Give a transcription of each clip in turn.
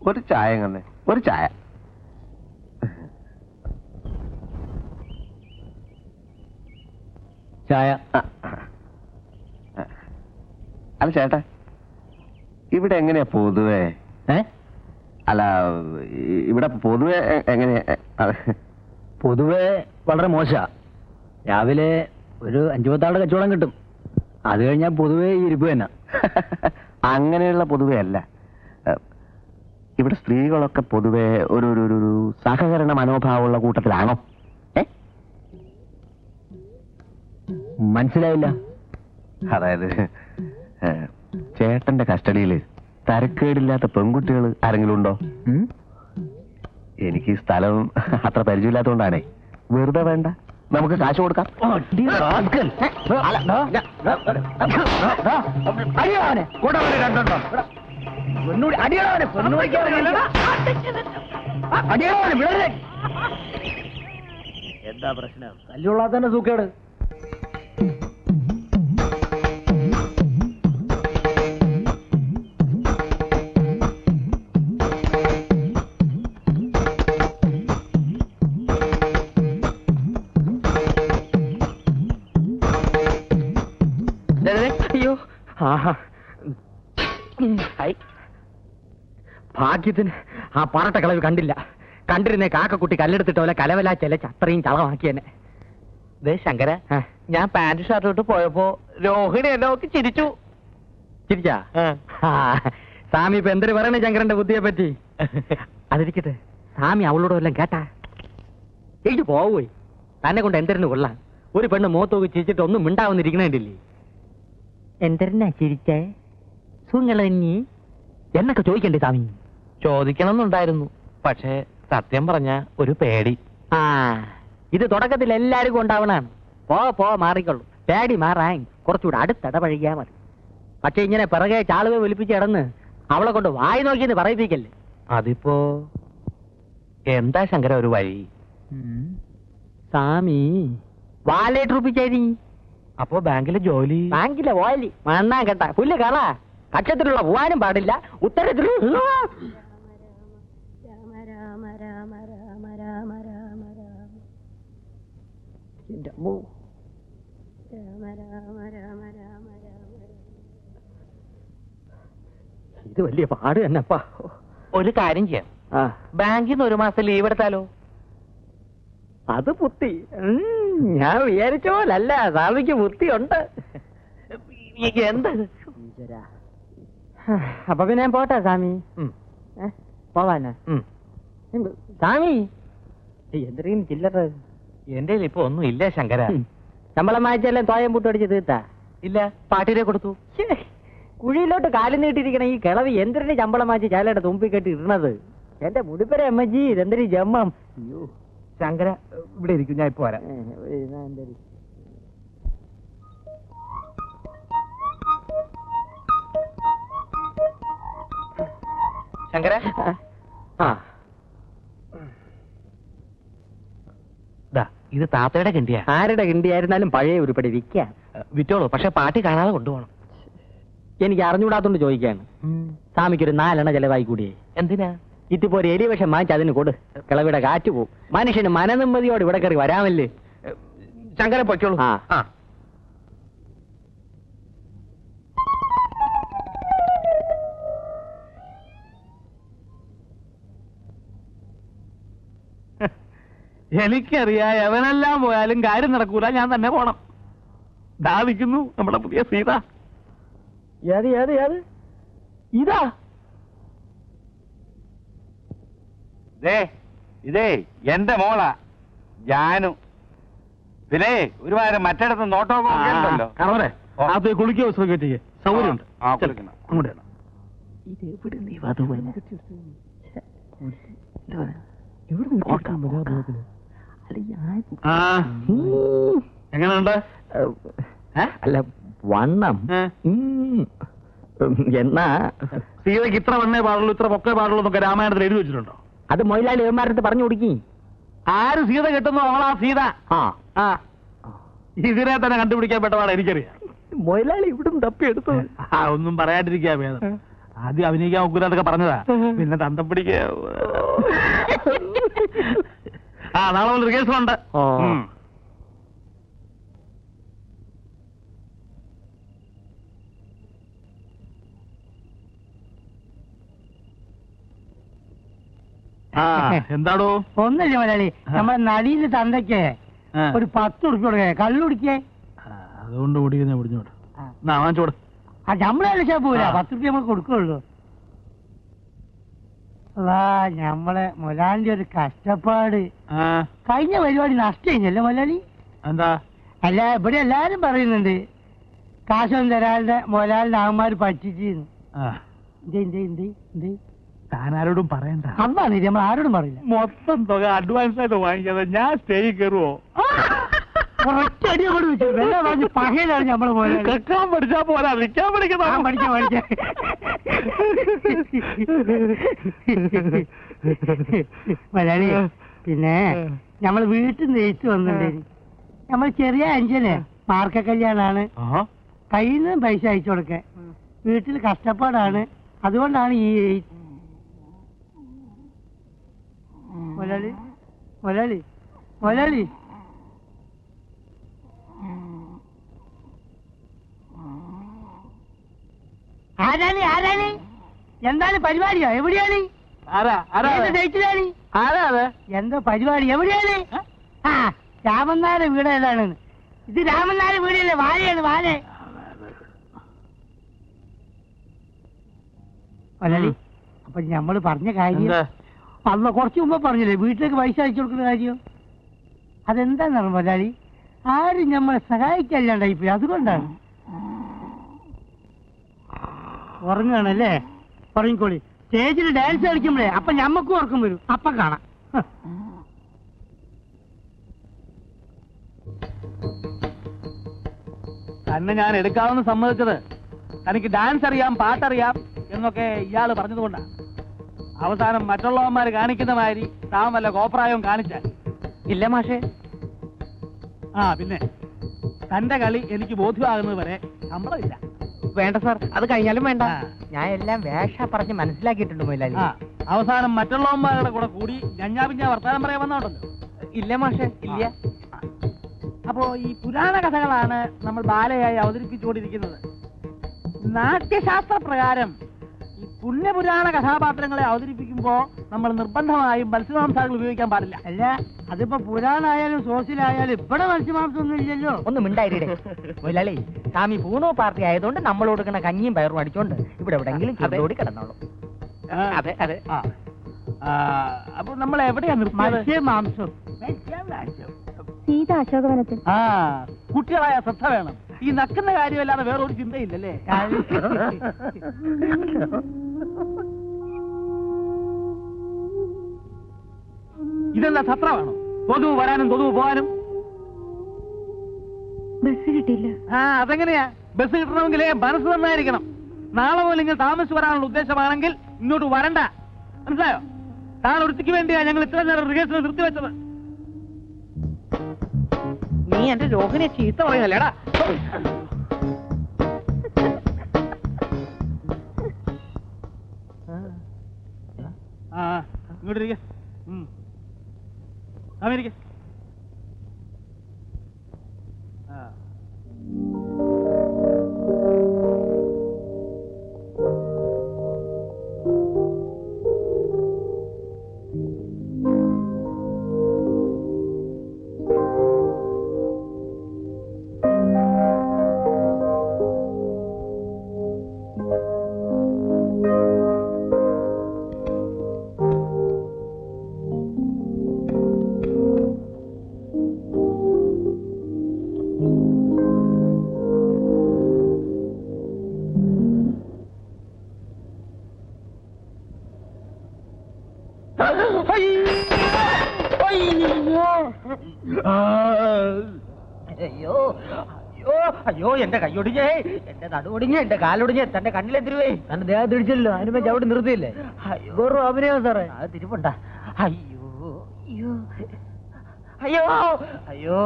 ഒരു ചായ തന്നെ, ഒരു ചായ. ചായ. അല്ല ചേട്ടാ, ഇവിടെ എങ്ങനെയാ പൊതുവേ? അല്ല, ഇവിടെ പൊതുവെ എങ്ങനെയാ? പൊതുവെ വളരെ മോശ. രാവിലെ ഒരു 5-10 കച്ചവടം കിട്ടും. അത് കഴിഞ്ഞാൽ പൊതുവെ ഇരിപ്പ് തന്നെ. അങ്ങനെയുള്ള പൊതുവെ അല്ല. ഇവിടെ സ്ത്രീകളൊക്കെ പൊതുവെ ഒരു ഒരു സഹകരണ മനോഭാവമുള്ള കൂട്ടത്തിലാണോ? മനസ്സിലായില്ല. അതായത് ചേട്ടന്റെ കസ്റ്റഡിയില് തരക്കേടില്ലാത്ത പെൺകുട്ടികൾ ആരെങ്കിലും ഉണ്ടോ? എനിക്ക് ഈ സ്ഥലം അത്ര പരിചയമില്ലാത്തതുകൊണ്ടാണേ. വെറുതെ വേണ്ട, നമുക്ക് കാശ് കൊടുക്കാം. എന്താ പ്രശ്നം? തല്ലുള്ള തന്നെ സൂക്കേട്. അയ്യോ, ഭാഗ്യത്തിന് ആ പറട്ട കളവ് കണ്ടില്ല. കണ്ടിരുന്നേ കാക്കക്കുട്ടി കല്ലെടുത്തിട്ട് പോലെ കലവലാ ചെലച്ച് അത്രയും ചളമാക്കിയെന്നെ. ശങ്കര, ഞാൻ പാന്റ് ഷർട്ട് ഇട്ട് പോയപ്പോ രോഹിണി എന്നെ നോക്കി ചിരിച്ചു. ചിരിച്ചാ? സ്വാമി ഇപ്പൊ എന്തൊരു പറയണേ ശങ്കരന്റെ ബുദ്ധിയെ പറ്റി? അതിരിക്കട്ടെ, സ്വാമി അവളോട് വല്ലതും കേട്ടാ? എനിക്ക് പോവുപോയി. തന്നെ കൊണ്ട് എന്തിനു കൊള്ളാൻ? ഒരു പെണ്ണ് മോത്തോക്ക് ചിരിച്ചിട്ട് ഒന്നും മിണ്ടാവുന്നിരിക്കണേണ്ടില്ലേ? എന്തിനാ ചിരിച്ചേ? സുങ്ങളി എന്നൊക്കെ ചോദിക്കണ്ടേ സ്വാമി? ചോദിക്കണമെന്നുണ്ടായിരുന്നു, പക്ഷേ സത്യം പറഞ്ഞ ഒരു പേടി. ഇത് തുടക്കത്തിൽ എല്ലാവർക്കും ഉണ്ടാവണാണ്. പോ മാറിക്കൊള്ളു. പേടി മാറാൻ കുറച്ചുകൂടെ അടുത്തിടപഴകിയാ മതി. പക്ഷെ ഇങ്ങനെ പിറകെ ചാളുവെ ഒലിപ്പിച്ച് കിടന്ന് അവളെ കൊണ്ട് വായി നോക്കിയെന്ന് പറയിപ്പിക്കല്ലേ. അതിപ്പോ എന്താ ശങ്കര ഒരു വഴി? സ്വാമി വാലേറ്റ് റുപ്പിച്ചേരി. അപ്പോ ബാങ്കിലെ ജോലി? ബാങ്കിലെ ഓലി മണ്ണാൻ കേട്ട പുല്ല് കള. കക്ഷത്തിലുള്ള പോവാനും പാടില്ല, ഉത്തരത്തിലുള്ള ഇത് വലിയ പാട് തന്നെപ്പാ. ഒരു കാര്യം ചെയ്യാം, ബാങ്കിൽ നിന്ന് 1 മാസം ലീവ് എടുത്താലോ? അത് ബുദ്ധി. ഞാൻ വിചാരിച്ച പോലല്ല, സ്വാമിക്ക് ബുദ്ധിയുണ്ട്. എന്ത്? അപ്പൊ പിന്നെ ഞാൻ പോട്ടെ സ്വാമി. പോവാനാ സ്വാമി? എന്തെങ്കിലും ചില്ലറ എന്റെ ഇപ്പൊ ഒന്നും ഇല്ല ശങ്കര. ശമ്പളം വായിച്ചെല്ലാം തോയം പൂട്ടടിച്ച് തീർത്താ? ഇല്ല, പാട്ടിരെ കൊടുത്തു. കുഴിയിലോട്ട് കാലം നീട്ടിരിക്കണ ഈ കിളവി എന്തിനു ശമ്പളം വായിച്ച് ചാലയുടെ തുമ്പി കെട്ടി ഇടണത്? എന്റെ മുടിപ്പര അമ്മജി, ഇതെന്തൊരു ജമ്മം. അയ്യോ ശങ്കര, ഇവിടെ ഇരിക്കും, ഞാൻ ഇപ്പൊ വരാം. ശങ്കര, ഇത് താത്തയുടെ കിണ്ടിയാ. ആരുടെ കിണ്ടിയായിരുന്നാലും പഴയ ഉരുപ്പടി വിൽക്കാം. വിറ്റോളൂ, പക്ഷെ പാട്ടി കാണാതെ കൊണ്ടുപോകണം. എനിക്ക് അറിഞ്ഞുകൂടാത്തോണ്ട് ചോദിക്കാണ്. സ്വാമിക്കൊരു 4 എണ്ണ ചെലവായി കൂടിയേ. എന്തിനാ? ഇതിപ്പോ ഒരു എലി വിഷം വാങ്ങിച്ച് അതിന് കൊടു. കിളവിടെ കാറ്റ് പോവും. മനുഷ്യന് മനനിമ്മതിയോട് ഇവിടെ കയറി വരാമല്ലേ. ശങ്കര പൊയ്ക്കോളൂ. എനിക്കറിയാം, എവനെല്ലാം പോയാലും കാര്യം നടക്കൂല, ഞാൻ തന്നെ പോണം. ദാവിക്കുന്നു നമ്മുടെ പുതിയ സീത. ഇതാ ഇതേ എന്റെ മോളാ ജാനു. പിന്നെ ഒരുപാട് മറ്റിടത്ത് നോട്ടമൊക്കെ ഉണ്ടല്ലോ. അത് കുളിക്കോ സുഖിക്ക് സൗകര്യമുണ്ട്. ഇതെവിടെ നീ വധുവന? എങ്ങനെയുണ്ട്? അല്ല വണ്ണം എന്നാ സീതയ്ക്ക് ഇത്ര വണ്ണേ പാടുള്ളൂ, ഇത്ര പൊക്കേ പാടുള്ളൂ എന്നൊക്കെ രാമായണത്തിൽ എഴുതി വെച്ചിട്ടുണ്ടോ? അത് മൊയിലാളി ഏമാരത്ത് പറഞ്ഞു കൊടുക്കി. ആര് സീത കിട്ടുന്നു അവളാ സീത. ഇതിനെ തന്നെ കണ്ടുപിടിക്കാൻ പെട്ടതാണ് എനിക്കറിയാം. മൊയിലാളി ഇവിടുന്ന് തപ്പിയെടുത്തു. ഒന്നും പറയാണ്ടിരിക്കാ ഭേദം. ആദ്യം അഭിനയിക്കാൻ ഒക്കൂലൊക്കെ പറഞ്ഞതാ, പിന്നെ തന്തം പിടിക്ക. ആ നാളെ മുതൽ റിഹേഴ്സൽ ഉണ്ട്. എന്താടോ? ഒന്നല്ലേ മലയാളി, നമ്മുടെ നടീന്റെ തന്തയ്ക്ക് ഒരു 10 ഉറുപ്പിക കൊടുക്കേ, കള്ളുടിക്കേ. അതുകൊണ്ട് ഓടിക്കുന്ന പിടിച്ചോട്ടെ. വാങ്ങിച്ചോട്. ആ നമ്മളെ പോരാ, 10 ഉറുപ്പിക നമ്മൾ കൊടുക്കുള്ളൂ. നമ്മളെ മൊലാലിന്റെ ഒരു കഷ്ടപ്പാട്. കഴിഞ്ഞ പരിപാടി നഷ്ടല്ലേ മൊലാലി? എന്താ? അല്ല, ഇവിടെ എല്ലാരും പറയുന്നുണ്ട് കാശൊന്നും തരാതെ മൊലാലിന്റെ ആന്മാര് പറ്റിച്ചിരുന്നു. താനാരോടും പറയണ്ട. അതാണ് നമ്മൾ ആരോടും പറയില്ല. മൊത്തം തുക അഡ്വാൻസ് ആയിട്ട് വാങ്ങിക്കാതെ ഞാൻ സ്റ്റേജിൽ കയറുവോ? ഒറ്റയടി കൊണ്ട് വെച്ചു പകയിലാണ് നമ്മള് പോലെ പഠിച്ചാ പോരാ, നിൽക്കാൻ പഠിക്കണം. മലയാളി, പിന്നെ നമ്മള് വീട്ടിൽ നിന്ന് എഴുത്ത് വന്നിട്ടുണ്ടായി. നമ്മൾ ചെറിയ അഞ്ചന് മാർക്ക കല്യാണാണ്, കയ്യിൽ നിന്ന് പൈസ അയച്ചു കൊടുക്കാൻ. വീട്ടിൽ കഷ്ടപ്പാടാണ്, അതുകൊണ്ടാണ് ഈ മലയാളി മലയാളി മലയാളി ആരാണ് ആരാണ്? എന്താണ് പരിപാടിയോ? എവിടെയാണ്? ഡേറ്റിലാണ്? എന്തോ പരിപാടി? എവിടെയാണ്? ആ, രാമനാരുടെ വീട് ഏതാണ്? ഇത് രാമനാരുടെ വീടല്ലേ? വാഴയാണ്, വാഴ. മലയാളി, അപ്പൊ ഞമ്മള് പറഞ്ഞ കാര്യം അന്ന് കുറച്ച് മുമ്പ് പറഞ്ഞില്ലേ, വീട്ടിലേക്ക് പൈസ അയച്ചു കൊടുക്കുന്ന കാര്യം. അതെന്താണെന്ന് മലയാളി, ആരും നമ്മളെ സഹായിക്കല്ലാണ്ടായിപ്പോയി, അതുകൊണ്ടാണ്. ഉറങ്ങാണല്ലേ? ഉറങ്ങിക്കോളി. സ്റ്റേജിൽ ഡാൻസ് കളിക്കുമ്പോഴേ അപ്പൊ ഞമ്മക്കും ഉറക്കം വരും, അപ്പൊ കാണാം. തന്നെ ഞാൻ എടുക്കാമെന്ന് സമ്മതിച്ചത് തനിക്ക് ഡാൻസ് അറിയാം, പാട്ടറിയാം എന്നൊക്കെ ഇയാള് പറഞ്ഞതുകൊണ്ടാണ്. അവസാനം മറ്റുള്ളവന്മാര് കാണിക്കുന്ന മാതിരി താൻ വല്ല കോപ്രായവും കാണിച്ചാൽ ഇല്ല മാഷേ. പിന്നെ തന്റെ കളി എനിക്ക് ബോധ്യമാകുന്നത് വരെ ശമ്പളമില്ല. വേണ്ട സാർ, അത് കഴിഞ്ഞാലും വേണ്ട. ഞാൻ എല്ലാം വേഷ പറഞ്ഞ് മനസ്സിലാക്കിയിട്ടുണ്ട് മൊയിലാലി. അവസാനം മറ്റുള്ളവന്മാരുടെ കൂടെ കൂടി ഞഞ്ഞാപിഞ്ഞ വർത്താനം പറയാൻ വന്നോണ്ടല്ലോ. ഇല്ല മാഷേ, ഇല്ല. അപ്പോ ഈ പുരാണ കഥകളാണ് നമ്മൾ ബാലയായി അവതരിപ്പിച്ചുകൊണ്ടിരിക്കുന്നത്. നാട്യശാസ്ത്ര പ്രകാരം ഈ പുണ്യപുരാണ കഥാപാത്രങ്ങളെ അവതരിപ്പിക്കുമ്പോ നമ്മൾ നിർബന്ധമായും മത്സ്യമാംസാദികൾ ഉപയോഗിക്കാൻ പാടില്ല. അല്ല, അതിപ്പോ പുരാണായാലും സോസിലായാലും ഇവിടെ മത്സ്യമാംസം ഒന്നും ഇല്ലല്ലോ. ഒന്ന് മിണ്ടായിരേ മൊയിലാളി. സ്വാമി പൂണോ പാർട്ടി ആയതുകൊണ്ട് നമ്മൾ കൊടുക്കുന്ന കഞ്ഞിയും പയറും അടിച്ചോണ്ട് ഇവിടെ എവിടെങ്കിലും ചുവടോടി കിടന്നോളൂ. അതെ അതെ. അപ്പൊ നമ്മൾ എവിടെയാ മത്സ്യമാംസം? സീത അശോകവനത്തിൽ. കുട്ടികളായ ശ്രദ്ധ വേണം. ഈ നക്കുന്ന കാര്യമല്ലാതെ വേറൊരു ചിന്തയില്ലല്ലേ? ഇതെന്താ സത്രമാണോ? തൊതുവ് വരാനും തൊതുവ് പോകാനും. ബസ് കിട്ടില്ല. അതെങ്ങനെയാ? ബസ് കിട്ടണമെങ്കിലേ മനസ്സ് നന്നായിരിക്കണം. നാളെ മുതൽ ഇങ്ങനെ താമസിച്ച് വരാനുള്ള ഉദ്ദേശമാണെങ്കിൽ ഇങ്ങോട്ട് വരണ്ട, മനസ്സിലായോ? താൻ ഒരുത്തിക്ക് വേണ്ടിയാ ഞങ്ങൾ ഇത്ര നേരം റിഹേഴ്സൽ നിർത്തിവെച്ചത്. നീ എന്റെ രോഹിനെ ചീത്ത പറയുന്നല്ലേടാ. ഇങ്ങോട്ടിരിക്ക. അമേരിക്ക. അയ്യോ അയ്യോ അയ്യോ, എന്റെ കൈയൊടിഞ്ഞേ, എന്റെ നടുവൊടിഞ്ഞ്, എന്റെ കാലൊടിഞ്ഞ്, തന്റെ കണ്ണിലെത്തിരുവേ. തന്റെ ദേഹത്ത് ഇടിച്ചല്ലോ, അതിനുമ്പോ ചവിട്ടി നിർത്തിയില്ലേ? വെറും അഭിനയം സാറേ. അത് തിരുപ്പുണ്ട. അയ്യോ അയ്യോ അയ്യോ അയ്യോ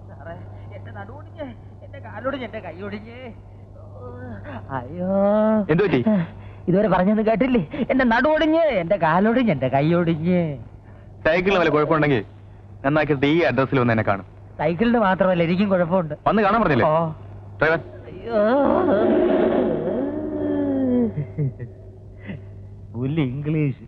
സാറേ, എന്റെ നടുവൊടിഞ്ഞ്, എന്റെ കാലൊടിഞ്ഞ്, എന്റെ കൈയൊടിഞ്ഞ്. അയ്യോ, എന്തു പറ്റി? ഇതുവരെ പറഞ്ഞൊന്നും കേട്ടില്ലേ? എന്റെ നടുവൊടിഞ്ഞ്, എന്റെ കാലൊടിഞ്ഞ്, എന്റെ കൈയൊടിഞ്ഞ്. സൈക്കിളിന് വല്ല കുഴപ്പമുണ്ടെങ്കിൽ നന്നാക്കിയിട്ട് ഈ അഡ്രസ്സിൽ വന്ന് എന്നെ കാണും. സൈക്കിളിന് മാത്രമല്ല, എനിക്കും കുഴപ്പമുണ്ട്. വന്ന് കാണാൻ പറഞ്ഞില്ലേ ഓ. ഡ്രൈവർ? അയ്യോ. പുല്ല് ഇംഗ്ലീഷ്.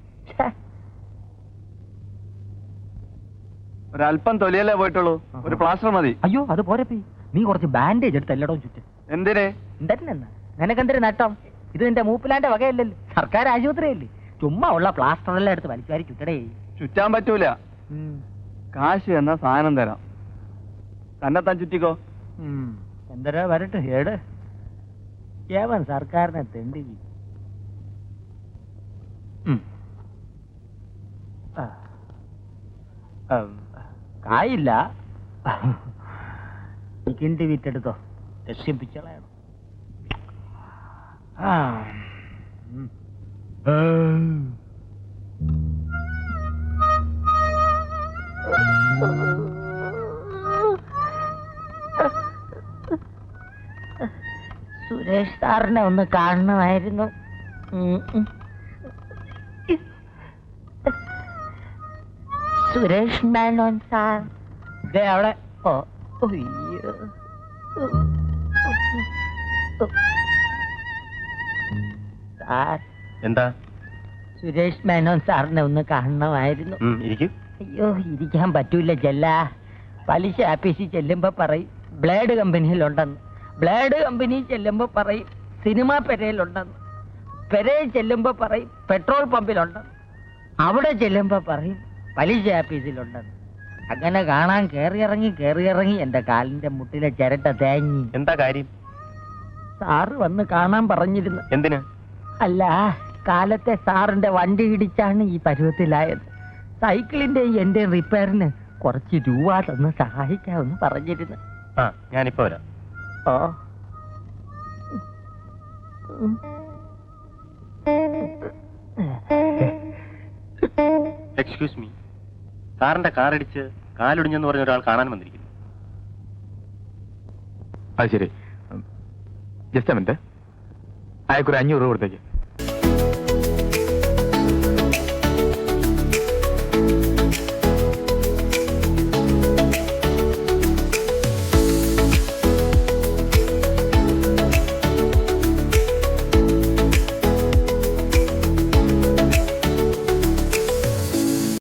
ഒരല്പം തൊലിയല്ലേ പോയിട്ടുള്ളൂ, ഒരു പ്ലാസ്റ്റർ മതി. അയ്യോ, അത് പോരപ്പി. നീ കുറച്ച് ബാൻഡേജ് എടുത്ത് എല്ലായിടവും ചുറ്റും. എന്തിനെ? എന്തെന്നാ നിനക്കെന്തൊരു നട്ടം? ഇത് നിന്റെ മൂപ്പിലാന്റെ വകയല്ലല്ലോ, സർക്കാർ ആശുപത്രിയല്ലേ. ചുമ്മാ ഉള്ള പ്ലാസ്റ്റർ എല്ലാം എടുത്ത് വലിച്ചുവാരി ചുറ്റടേ. ചുറ്റാൻ പറ്റൂല. കാശ് എന്ന സാധനം തരാം, തന്നെത്താൻ ചുറ്റിക്കോ. എന്തരാ വരട്ടെ ഏട്. ഏവൻ സർക്കാരിനെ തെണ്ടി. കായില്ല, കിണ്ടി വിറ്റെടുത്തോ, രക്ഷിപ്പിച്ചളയണം. സുരേഷ് സാറിനെ ഒന്ന് കാണണമായിരുന്നു. സുരേഷ് മേനോൻ സാർ അവിടെ. ഓ, അയ്യോ. സാർ, എന്താ? സുരേഷ് മേനോൻ സാറിനെ ഒന്ന് കാണണമായിരുന്നു. അയ്യോ, ഇരിക്കാൻ പറ്റൂല ചെല്ല. പലിശ ആഫീസിൽ ചെല്ലുമ്പോ പറയും ബ്ലേഡ് കമ്പനിയിലുണ്ടെന്ന്, ബ്ലേഡ് കമ്പനി ചെല്ലുമ്പോ പറയും സിനിമാ പെരയിലുണ്ടെന്ന്, പെരയിൽ ചെല്ലുമ്പോ പറയും പെട്രോൾ പമ്പിലുണ്ടെന്ന്, അവിടെ ചെല്ലുമ്പോ പറയും പലിശ ആഫീസിലുണ്ടെന്ന്. അങ്ങനെ കാണാൻ കേറിയിറങ്ങി എന്റെ കാലിന്റെ മുട്ടിലെ ചിരട്ട തേങ്ങി. എന്താ കാര്യം? സാറ് വന്ന് കാണാൻ പറഞ്ഞിരുന്നു. എന്തിന്? അല്ല, കാലത്തെ സാറിന്റെ വണ്ടി ഇടിച്ചാണ് ഈ പരുവത്തിലായത്. സൈക്കിളിന്റെയും എന്റെ റിപ്പയറിന് കുറച്ച് രൂപ തന്ന് സഹായിക്കാമെന്ന് പറഞ്ഞിരുന്നു. ആ, ഞാനിപ്പോ വരാം. ഓ. എക്സ്ക്യൂസ് മീ, സാറിന്റെ കാറടിച്ച് കാലൊടിഞ്ഞെന്ന് പറഞ്ഞ ഒരാൾ കാണാൻ വന്നിരിക്കുന്നു. അത് ശരി, ജസ്റ്റ് മിനിറ്റ്, അയാൾക്കൊരു 500 രൂപ കൊടുത്തേക്ക്.